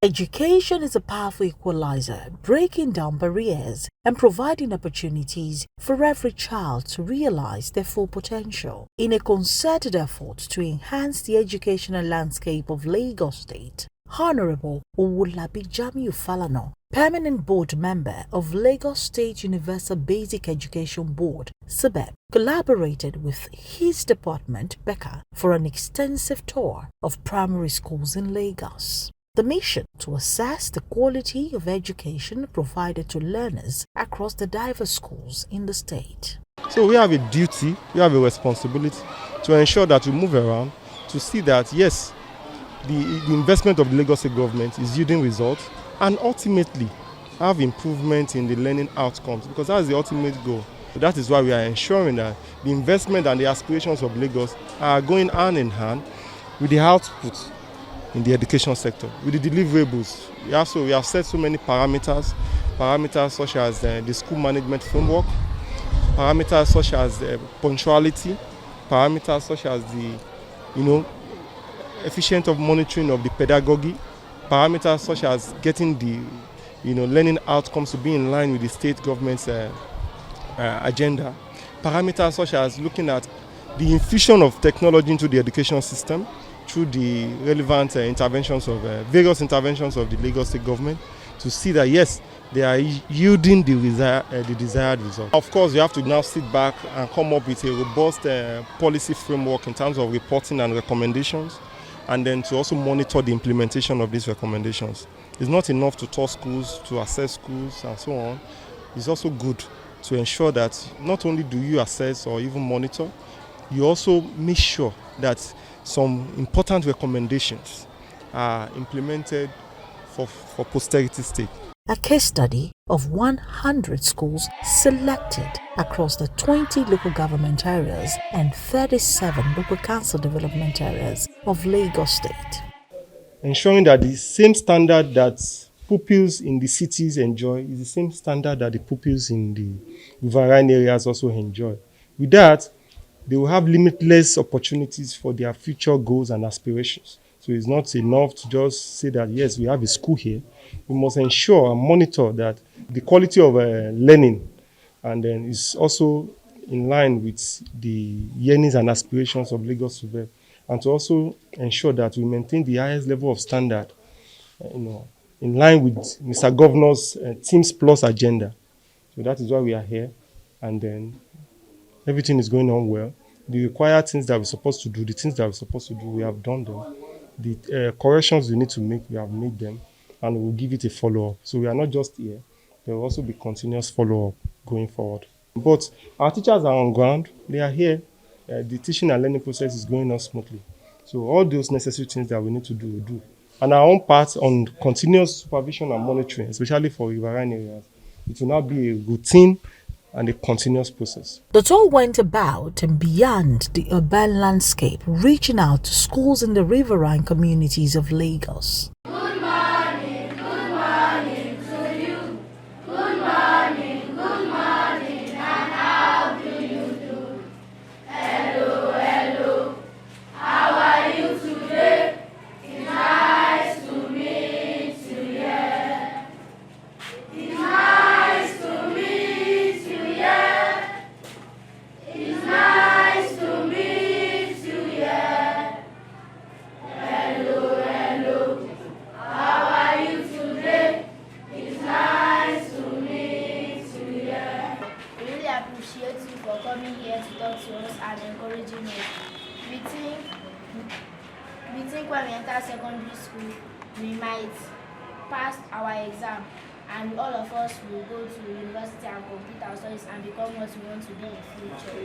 Education is a powerful equalizer, breaking down barriers and providing opportunities for every child to realize their full potential. In a concerted effort to enhance the educational landscape of Lagos State, Honorable Owolabi Falana, Permanent Board Member of Lagos State Universal Basic Education Board, SUBEB, collaborated with his department, BECA, for an extensive tour of primary schools in Lagos. The mission to assess the quality of education provided to learners across the diverse schools in the state. So we have a duty, we have a responsibility to ensure that we move around to see that, yes, the investment of the Lagos State government is yielding results and ultimately have improvement in the learning outcomes, because that's the ultimate goal. So that is why we are ensuring that the investment and the aspirations of Lagos are going hand in hand with the output in the education sector, with the deliverables. We have set so many parameters such as the school management framework, parameters such as punctuality, parameters such as the efficient of monitoring of the pedagogy, parameters such as getting the learning outcomes to be in line with the state government's agenda, parameters such as looking at the infusion of technology into the education system through the relevant various interventions of the Lagos State government to see that, yes, they are yielding the desired result. Of course, you have to now sit back and come up with a robust policy framework in terms of reporting and recommendations, and then to also monitor the implementation of these recommendations. It's not enough to tour schools, to assess schools, and so on. It's also good to ensure that not only do you assess or even monitor, you also make sure that some important recommendations are implemented for posterity's sake. A case study of 100 schools selected across the 20 local government areas and 37 local council development areas of Lagos State. Ensuring that the same standard that pupils in the cities enjoy is the same standard that the pupils in the riverine areas also enjoy. With that, they will have limitless opportunities for their future goals and aspirations. So it's not enough to just say that, yes, we have a school here. We must ensure and monitor that the quality of learning and then is also in line with the yearnings and aspirations of Lagos Suburb, and to also ensure that we maintain the highest level of standard, in line with Mr. Governor's Teams Plus agenda. So that is why we are here, and then everything is going on well. The required things that we're supposed to do, the things that we're supposed to do, we have done them. The corrections we need to make, we have made them, and we'll give it a follow-up. So we are not just here. There will also be continuous follow-up going forward. But our teachers are on ground. They are here. The teaching and learning process is going on smoothly. So all those necessary things that we need to do, we do. And our own part on continuous supervision and monitoring, especially for riverine areas, it will now be a routine and a continuous process. The tour went about and beyond the urban landscape, reaching out to schools in the riverine communities of Lagos. Good morning to you. Good morning, and how do you do? Hello, how are you today? It's nice to meet you, yeah. It's nice to meet you, yeah. It's nice to meet you, yeah. Hello, how are you today? It's nice to meet you, yeah. We really appreciate you for coming here to talk to us and encouraging us. We think when we enter secondary school, we might pass our exam, and all of us will go to university and complete our studies and become what we want to be in the future.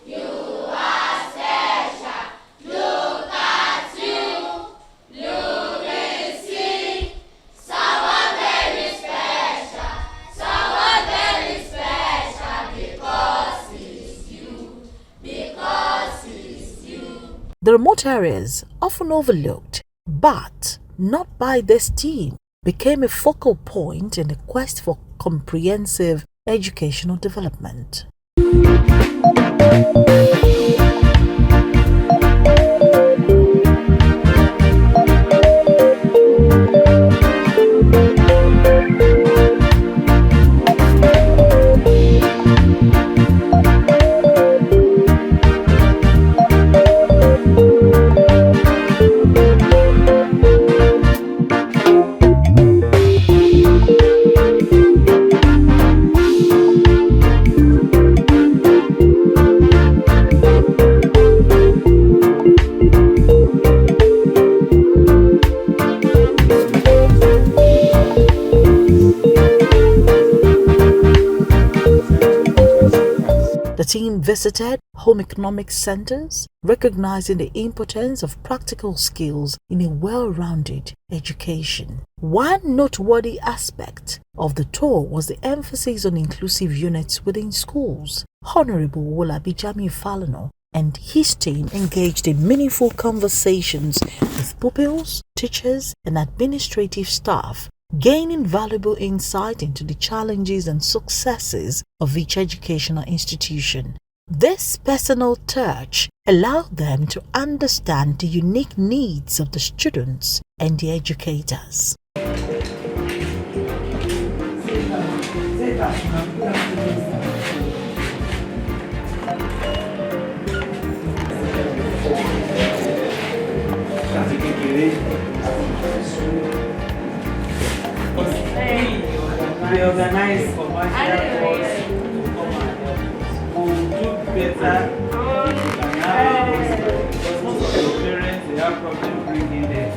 You are special. Look at you. You will see someone very special. Someone very special because it's you. Because it's you. The remote areas, often overlooked, but not by this team, became a focal point in the quest for comprehensive educational development. visited home economic centers, recognizing the importance of practical skills in a well-rounded education. One noteworthy aspect of the tour was the emphasis on inclusive units within schools. Honorable Owolabi Falana and his team engaged in meaningful conversations with pupils, teachers, and administrative staff, gaining valuable insight into the challenges and successes of each educational institution. This personal touch allowed them to understand the unique needs of the students and the educators. We organize commercial course to do better because most of the parents they have problems bringing them.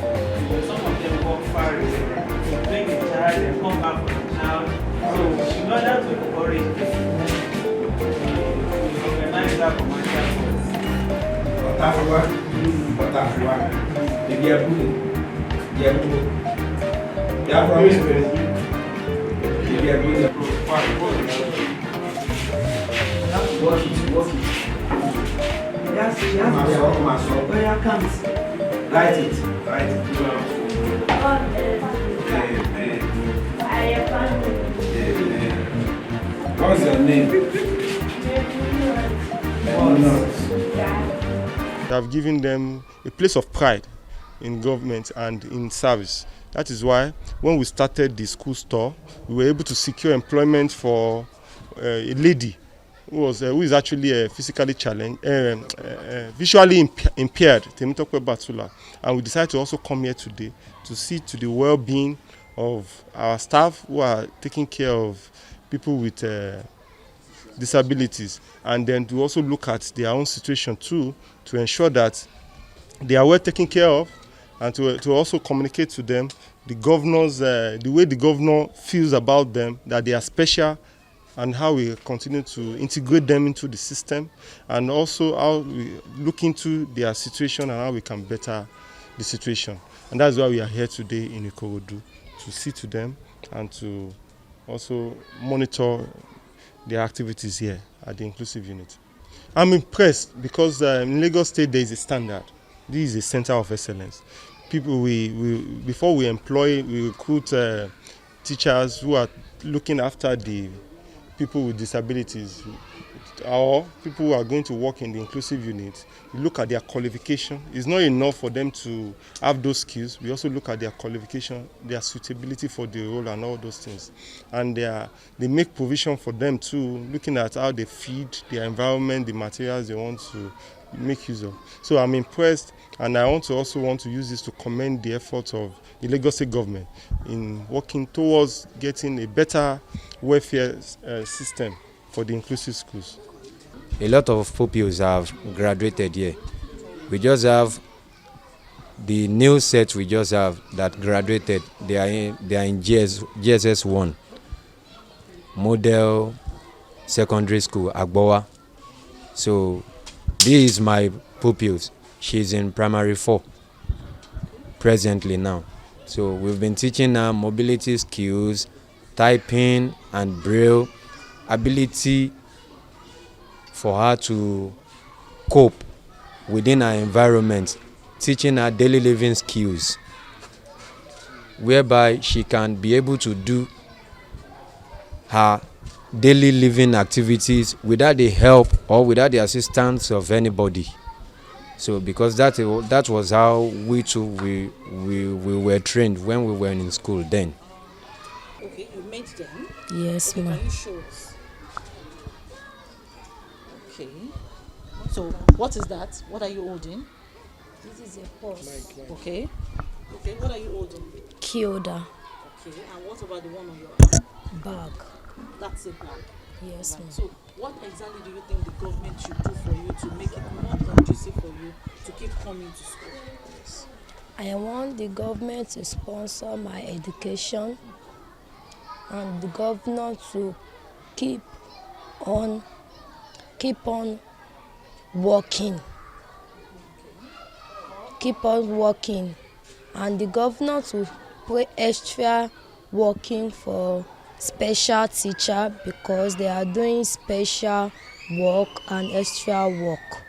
Some of them walk far away to bring the child and come back for the child. So in order to encourage them, we organize that commercial course. Work it. Yes. Where you comes? Write it. What's your name? We have given them a place of pride in government and in service. That is why when we started the school store, we were able to secure employment for a lady who is actually physically challenged, visually impaired, Temitope Batula. And we decided to also come here today to see to the well-being of our staff who are taking care of people with disabilities, and then to also look at their own situation too, to ensure that they are well taken care of, and to also communicate to them the way the governor feels about them, that they are special, and how we continue to integrate them into the system, and also how we look into their situation and how we can better the situation. And that's why we are here today in Ikorodu, to see to them and to also monitor their activities here at the inclusive unit. I'm impressed because in Lagos State there is a standard. This is a center of excellence. People, before we recruit teachers who are looking after the people with disabilities or people who are going to work in the inclusive unit. We look at their qualification. It's not enough for them to have those skills. We also look at their qualification, their suitability for the role and all those things. And they make provision for them too, looking at how they feed, their environment, the materials they want to make use of. So I'm impressed, and I also want to use this to commend the efforts of the Lagos State government in working towards getting a better welfare system for the inclusive schools. A lot of pupils have graduated here. We just have the new set we just have that graduated. They are in GSS 1, Model Secondary School, Agbowa. So this is my pupils. She's in primary 4 presently now. So we've been teaching her mobility skills, typing and braille, ability for her to cope within her environment, teaching her daily living skills, whereby she can be able to do her daily living activities without the help or without the assistance of anybody. So because that was how we were trained when we were in school then. Okay, you met them? Yes, Okay, ma'am. can you show us? Okay. So, what is that? What are you holding? This is a purse. Okay. Okay, what are you holding? Kyoda Okay, and what about the one on your arm? bag. That's a bag. Yes, Right. ma'am. So, what exactly do you think the government should do for you to make it more conducive for you to keep coming to school? I want the government to sponsor my education and the governor to keep on keep on working. Keep on working. And the governor to put extra working for special teacher because they are doing special work and extra work.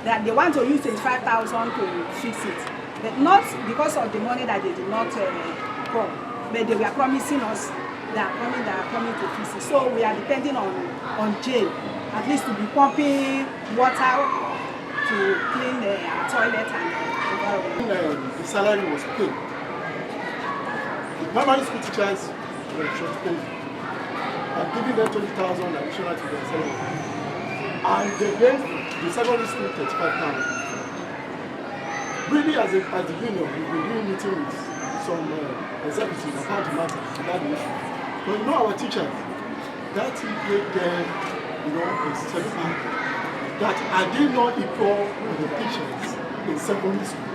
That they want to use 25,000 to fix it, but not because of the money that they did not come, but they were promising us that are coming to fix it. So we are depending on jail, at least to be pumping water to clean our toilet and environment. The salary was paid. The primary school teachers were short paid and giving them 20,000 additional to their salary. And they gave the secondary school 35,000. Really, as the union, we've been doing meetings with some executives about the matter, about the issue. But you know, our teachers, that made them, a certain that are they not equal with the teachers in secondary school?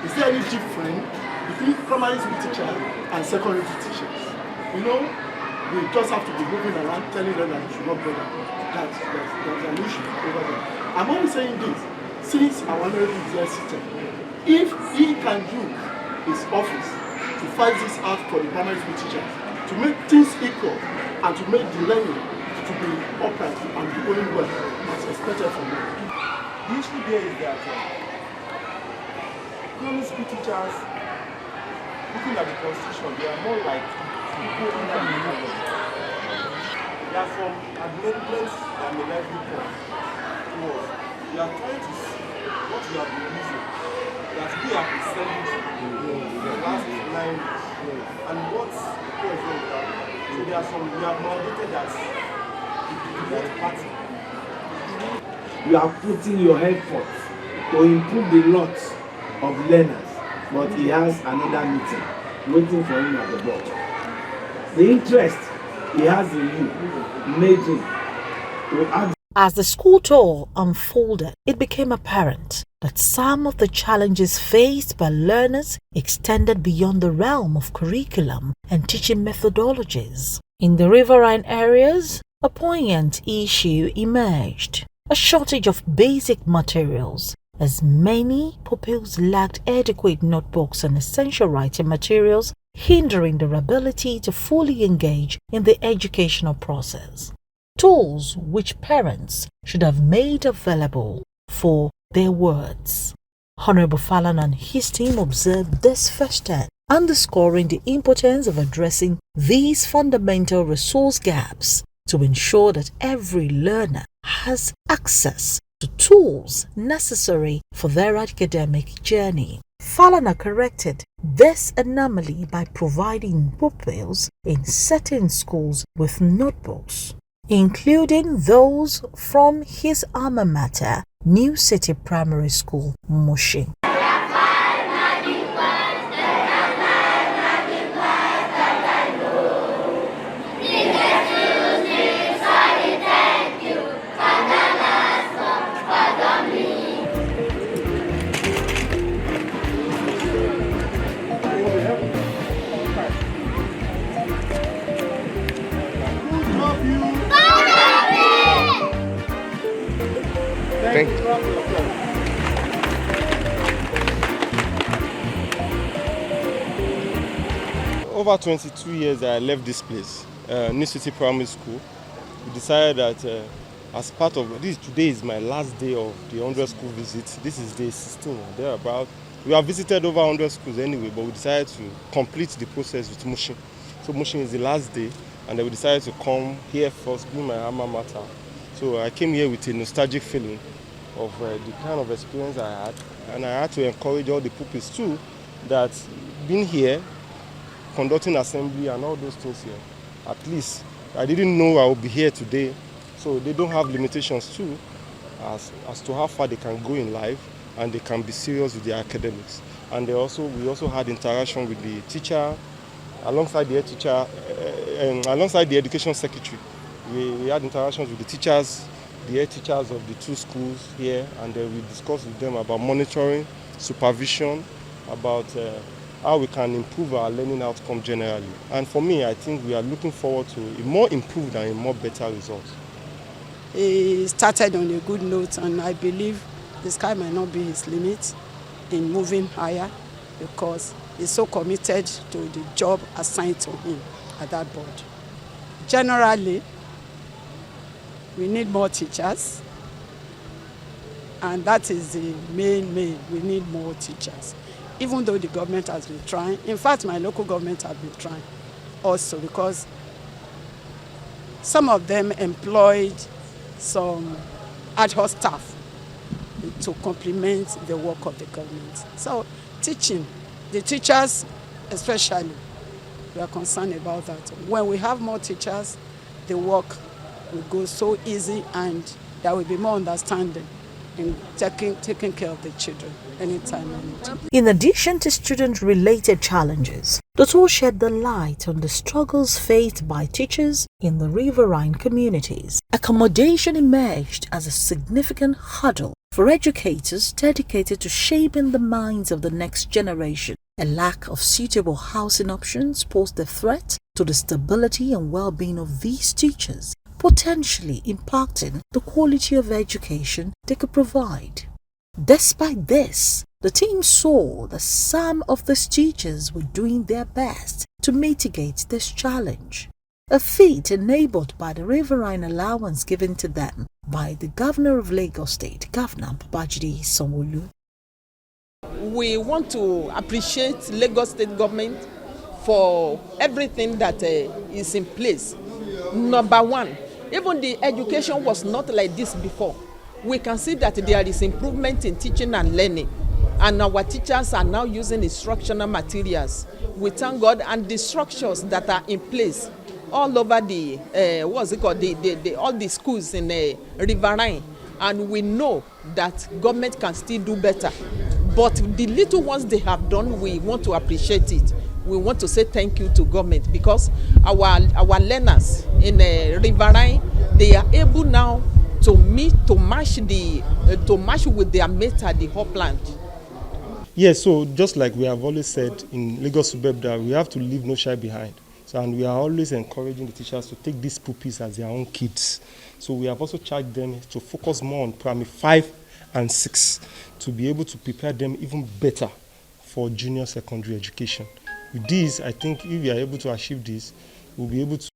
Is there any difference between primary school teachers and secondary school teachers? We just have to be moving around telling them that they should not bother. There's an issue over there. I'm only saying this, since our honorable is there sitting, if he can use his office to fight this out for the primary school teachers, to make things equal and to make the learning to be upright and be going well, as expected from them. The issue there is that primary school teachers, looking at the constitution, they are more like people under the government. They are from amendments that may not be point to us. We are trying to see what we have been using, that we have been sending in the last 9 years, and what the president has. So there are some, we have mandated that the both party. You are putting your effort to improve the lot of learners, but he has another meeting waiting for him at the board. The interest he has in you made him to ask. As the school tour unfolded, it became apparent that some of the challenges faced by learners extended beyond the realm of curriculum and teaching methodologies. In the riverine areas, a poignant issue emerged: a shortage of basic materials, as many pupils lacked adequate notebooks and essential writing materials, hindering their ability to fully engage in the educational process. Tools which parents should have made available for their words. Honorable Falana and his team observed this firsthand, underscoring the importance of addressing these fundamental resource gaps to ensure that every learner has access to tools necessary for their academic journey. Falana corrected this anomaly by providing pupils in certain schools with notebooks, including those from his alma mater, New City Primary School, Mushin. Thank you. Over 22 years I left this place, New City Primary School. We decided that as part of this, today is my last day of the 100 school visit. This is day 16 or thereabout. We have visited over 100 schools anyway, but we decided to complete the process with Mushin. So Mushin is the last day, and then we decided to come here first, be my alma mater. So I came here with a nostalgic feeling of the kind of experience I had, and I had to encourage all the pupils too that being here, conducting assembly and all those things here, at least I didn't know I would be here today, so they don't have limitations too as to how far they can go in life, and they can be serious with their academics. And we also had interaction with the teacher, alongside the head teacher, alongside the education secretary. We had interactions with the teachers, the head teachers of the two schools here, and we discussed with them about monitoring, supervision, about how we can improve our learning outcome generally. And for me, I think we are looking forward to a more improved and a more better result. he started on a good note, and I believe the sky might not be his limit in moving higher because he's so committed to the job assigned to him at that board. Generally, we need more teachers, and that is the main. We need more teachers. Even though the government has been trying, in fact, my local government have been trying also, because some of them employed some ad hoc staff to complement the work of the government. So teaching, the teachers especially, we are concerned about that. When we have more teachers, the work will go so easy, and there will be more understanding in taking care of the children anytime. In addition to student-related challenges, the tour shed the light on the struggles faced by teachers in the riverine communities. Accommodation emerged as a significant hurdle for educators dedicated to shaping the minds of the next generation. A lack of suitable housing options posed a threat to the stability and well-being of these teachers, potentially impacting the quality of education they could provide. Despite this, the team saw that some of these teachers were doing their best to mitigate this challenge, a feat enabled by the riverine allowance given to them by the Governor of Lagos State, Governor Babajide Sanwo-Olu. We want to appreciate Lagos State government for everything that is in place. Number one, even the education was not like this before. We can see that there is improvement in teaching and learning, and our teachers are now using instructional materials. We thank God, and the structures that are in place all over the all the schools in Riverine, and we know that government can still do better. But the little ones they have done, we want to appreciate it. We want to say thank you to government, because our learners in Riverine, they are able now to match with their mate at the upland. Yes, so just like we have always said in Lagos Suburb, that we have to leave no child behind. So, and we are always encouraging the teachers to take these pupils as their own kids. So we have also charged them to focus more on primary 5 and 6 to be able to prepare them even better for junior secondary education. With this, I think if we are able to achieve this, we'll be able to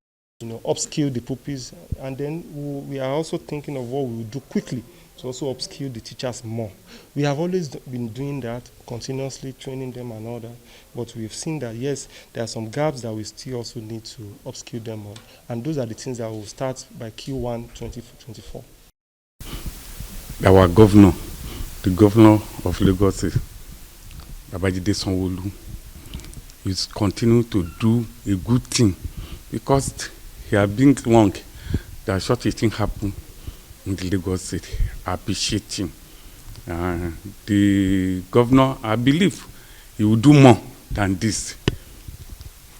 upskill the pupils, and then we are also thinking of what we will do quickly to also upskill the teachers more. We have always been doing that, continuously training them and all that, but we've seen that yes, there are some gaps that we still also need to upskill them on, and those are the things that will start by Q1 2024. Our governor, the governor of Lagos, Babajide Sanwo-Olu, is continuing to do a good thing, because he has been long that such a thing happen in the Lagos State. I appreciate him. The governor, I believe he will do more than this.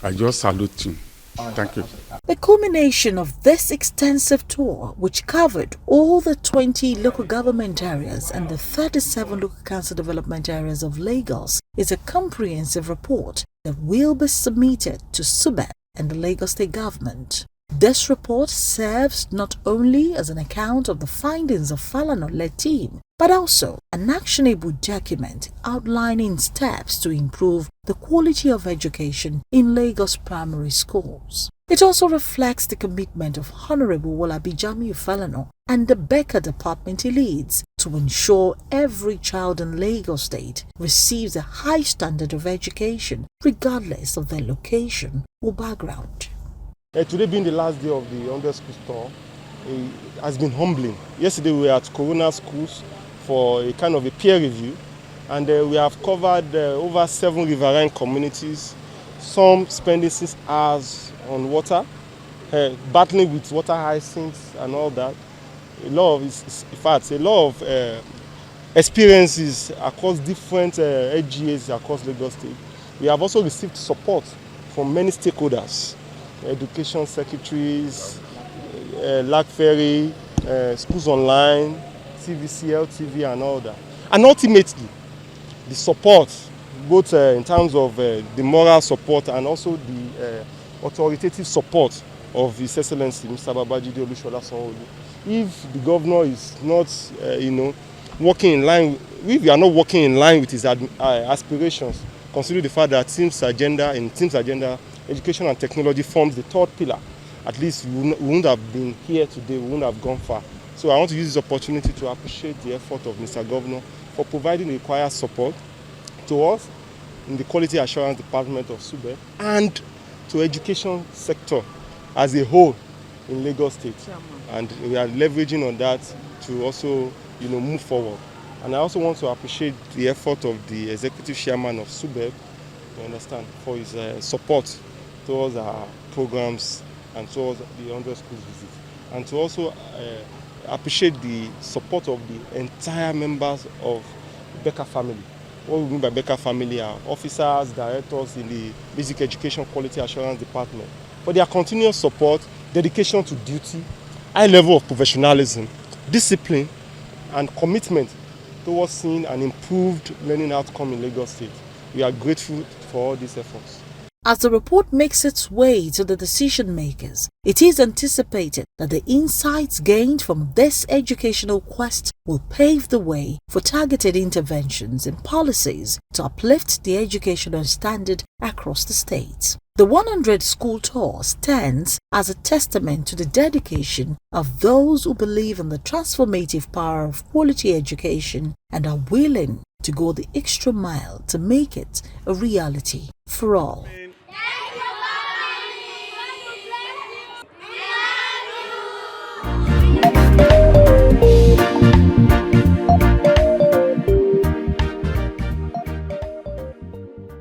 I just salute him. Thank you. The culmination of this extensive tour, which covered all the 20 local government areas and the 37 local council development areas of Lagos, is a comprehensive report that will be submitted to SUBEB and the Lagos State government. This report serves not only as an account of the findings of Falana-led team, but also an actionable document outlining steps to improve the quality of education in Lagos primary schools. It also reflects the commitment of Honorable Owolabi Falana and the Becker department he leads to ensure every child in Lagos State receives a high standard of education regardless of their location or background. Today being the last day of the 100 school tour, it has been humbling. Yesterday we were at Corona schools for a kind of a peer review, and we have covered over 7 riverine communities, some spending 6 hours on water, battling with water hyacinths and all that. A lot of experiences across different LGAs across Lagos State. We have also received support from many stakeholders, education secretaries, LAC Ferry, Schools Online, TVC, LTV and all that. And ultimately, the support, both in terms of the moral support and also the authoritative support of His Excellency Mr. Babajide Sanwo-Olu, if the governor is not, working in line, if we are not working in line with his aspirations, considering the fact that Team's agenda, education and technology forms the third pillar, at least we wouldn't have been here today, we wouldn't have gone far. So I want to use this opportunity to appreciate the effort of Mr. Governor for providing the required support to us in the Quality Assurance Department of SUBEB and to education sector as a whole in Lagos State. And we are leveraging on that to also, move forward. And I also want to appreciate the effort of the executive chairman of SUBEB, you understand, for his support towards our programs and towards the 100 schools visit. And to also appreciate the support of the entire members of Becker family. What we mean by Becker family are officers, directors in the Basic Education Quality Assurance Department. For their continuous support, dedication to duty, high level of professionalism, discipline, and commitment towards seeing an improved learning outcome in Lagos State. We are grateful for all these efforts. As the report makes its way to the decision makers, it is anticipated that the insights gained from this educational quest will pave the way for targeted interventions and policies to uplift the educational standard across the state. The 100 school tour stands as a testament to the dedication of those who believe in the transformative power of quality education and are willing to go the extra mile to make it a reality for all.